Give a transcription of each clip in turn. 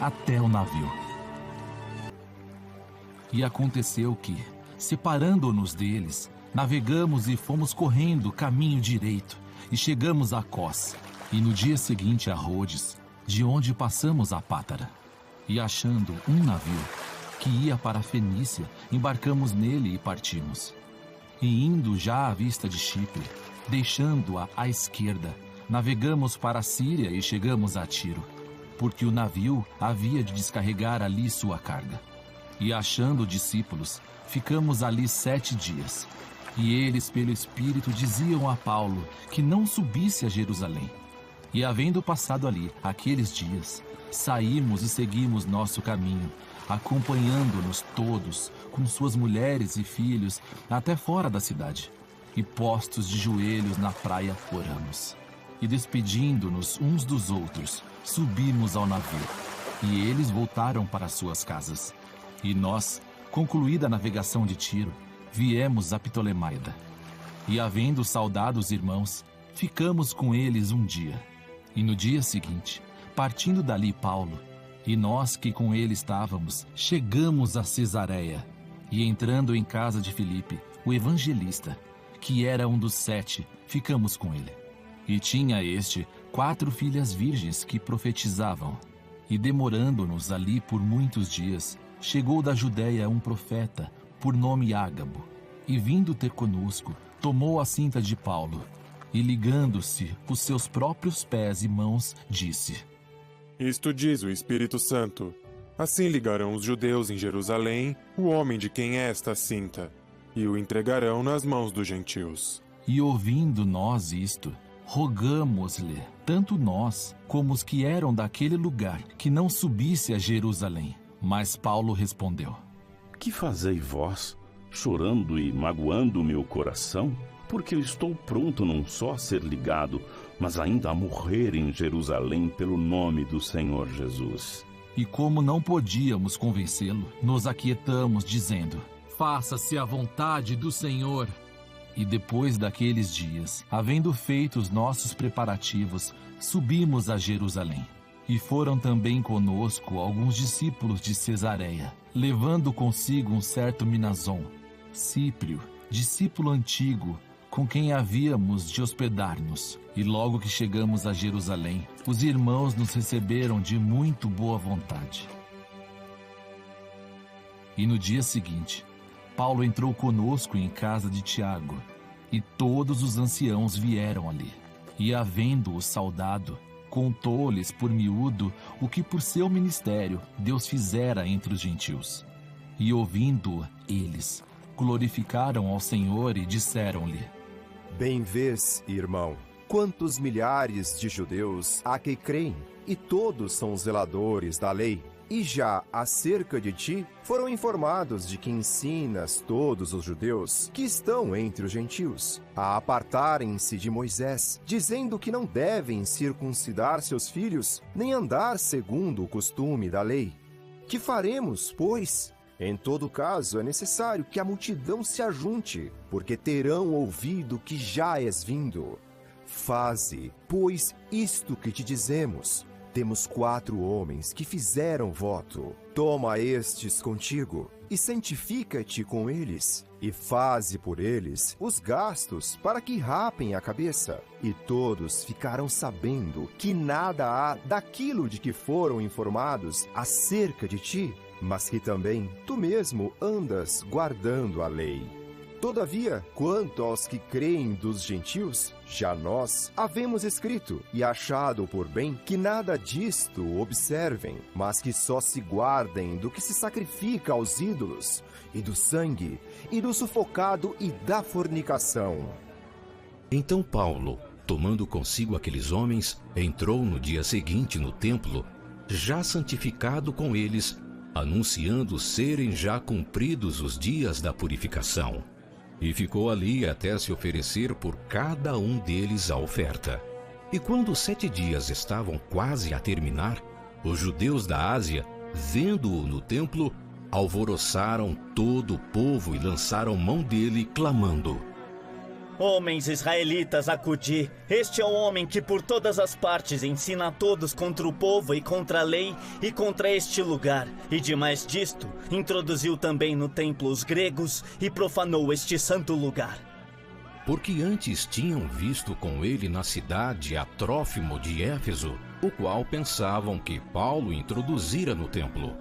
até o navio. E aconteceu que, separando-nos deles, navegamos e fomos correndo caminho direito, e chegamos a Cós, e no dia seguinte a Rhodes, de onde passamos a Pátara. E achando um navio que ia para a Fenícia, embarcamos nele e partimos. E indo já à vista de Chipre, deixando-a à esquerda, navegamos para a Síria e chegamos a Tiro, porque o navio havia de descarregar ali sua carga. E achando discípulos, ficamos ali 7 dias. E eles, pelo Espírito, diziam a Paulo que não subisse a Jerusalém. E havendo passado ali aqueles dias, saímos e seguimos nosso caminho, acompanhando-nos todos, com suas mulheres e filhos, até fora da cidade. E postos de joelhos na praia, oramos. E despedindo-nos uns dos outros, subimos ao navio. E eles voltaram para suas casas. E nós, concluída a navegação de Tiro, viemos a Ptolemaida. E havendo saudado os irmãos, ficamos com eles um dia. E no dia seguinte, partindo dali Paulo, e nós que com ele estávamos, chegamos a Cesareia. E entrando em casa de Filipe, o evangelista, que era um dos 7, ficamos com ele. E tinha este 4 filhas virgens que profetizavam. E demorando-nos ali por muitos dias, chegou da Judéia um profeta, por nome Ágabo, e vindo ter conosco, tomou a cinta de Paulo, e ligando-se os seus próprios pés e mãos, disse: Isto diz o Espírito Santo: assim ligarão os judeus em Jerusalém o homem de quem é esta cinta, e o entregarão nas mãos dos gentios. E ouvindo nós isto, rogamos-lhe, tanto nós como os que eram daquele lugar, que não subisse a Jerusalém. Mas Paulo respondeu: Que fazei vós, chorando e magoando o meu coração? Porque eu estou pronto não só a ser ligado, mas ainda a morrer em Jerusalém pelo nome do Senhor Jesus. E como não podíamos convencê-lo, nos aquietamos, dizendo: faça-se a vontade do Senhor. E depois daqueles dias, havendo feito os nossos preparativos, subimos a Jerusalém. E foram também conosco alguns discípulos de Cesareia, levando consigo um certo Minason, Cíprio, discípulo antigo, com quem havíamos de hospedar-nos. E logo que chegamos a Jerusalém, os irmãos nos receberam de muito boa vontade. E no dia seguinte, Paulo entrou conosco em casa de Tiago, e todos os anciãos vieram ali. E havendo-o saudado, contou-lhes por miúdo o que por seu ministério Deus fizera entre os gentios. E ouvindo eles, glorificaram ao Senhor e disseram-lhe: Bem vês, irmão, quantos milhares de judeus há que creem, e todos são zeladores da lei. E já acerca de ti foram informados de que ensinas todos os judeus que estão entre os gentios a apartarem-se de Moisés, dizendo que não devem circuncidar seus filhos, nem andar segundo o costume da lei. Que faremos, pois? Em todo caso, é necessário que a multidão se ajunte, porque terão ouvido que já és vindo. Faze, pois, isto que te dizemos. Temos 4 homens que fizeram voto. Toma estes contigo e santifica-te com eles, e faze por eles os gastos para que rapem a cabeça. E todos ficarão sabendo que nada há daquilo de que foram informados acerca de ti, mas que também tu mesmo andas guardando a lei. Todavia, quanto aos que creem dos gentios, já nós havemos escrito e achado por bem que nada disto observem, mas que só se guardem do que se sacrifica aos ídolos, e do sangue, e do sufocado e da fornicação. Então Paulo, tomando consigo aqueles homens, entrou no dia seguinte no templo, já santificado com eles, anunciando serem já cumpridos os dias da purificação. E ficou ali até se oferecer por cada um deles a oferta. E quando os 7 dias estavam quase a terminar, os judeus da Ásia, vendo-o no templo, alvoroçaram todo o povo e lançaram mão dele, clamando: Homens israelitas, acudi. Este é o homem que por todas as partes ensina a todos contra o povo e contra a lei e contra este lugar. E demais disto, introduziu também no templo os gregos e profanou este santo lugar. Porque antes tinham visto com ele na cidade a Trófimo de Éfeso, o qual pensavam que Paulo introduzira no templo.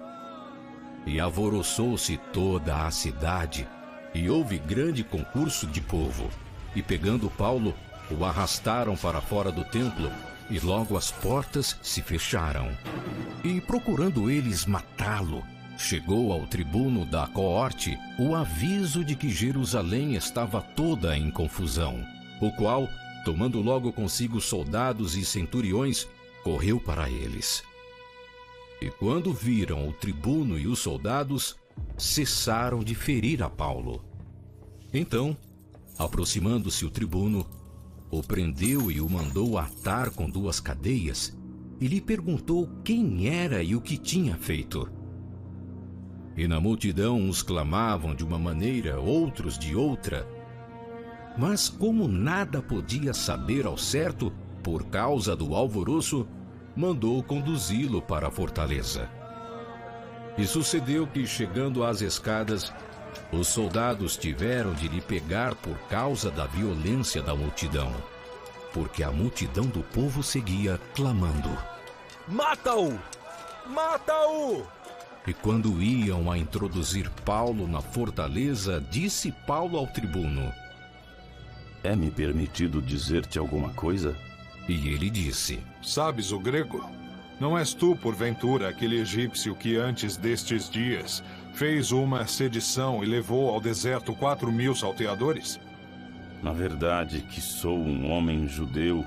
E alvoroçou-se toda a cidade, e houve grande concurso de povo. E pegando Paulo, o arrastaram para fora do templo, e logo as portas se fecharam. E procurando eles matá-lo, chegou ao tribuno da coorte o aviso de que Jerusalém estava toda em confusão, o qual, tomando logo consigo soldados e centuriões, correu para eles. E quando viram o tribuno e os soldados, cessaram de ferir a Paulo. Então, aproximando-se o tribuno, o prendeu e o mandou atar com 2 cadeias, e lhe perguntou quem era e o que tinha feito. E na multidão uns clamavam de uma maneira, outros de outra. Mas como nada podia saber ao certo, por causa do alvoroço, mandou conduzi-lo para a fortaleza. E sucedeu que, chegando às escadas, os soldados tiveram de lhe pegar por causa da violência da multidão, porque a multidão do povo seguia, clamando: Mata-o! Mata-o! E quando iam a introduzir Paulo na fortaleza, disse Paulo ao tribuno: É-me permitido dizer-te alguma coisa? E ele disse: Sabes o grego? Não és tu, porventura, aquele egípcio que antes destes dias fez uma sedição e levou ao deserto 4.000 salteadores? Na verdade que sou um homem judeu,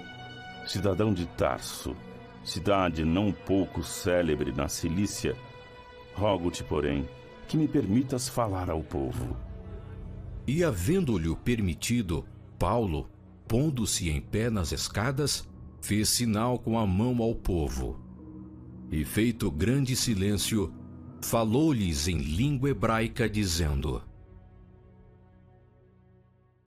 cidadão de Tarso, cidade não pouco célebre na Cilícia. Rogo-te, porém, que me permitas falar ao povo. E havendo-lhe permitido, Paulo, pondo-se em pé nas escadas, fez sinal com a mão ao povo. E feito grande silêncio, falou-lhes em língua hebraica, dizendo: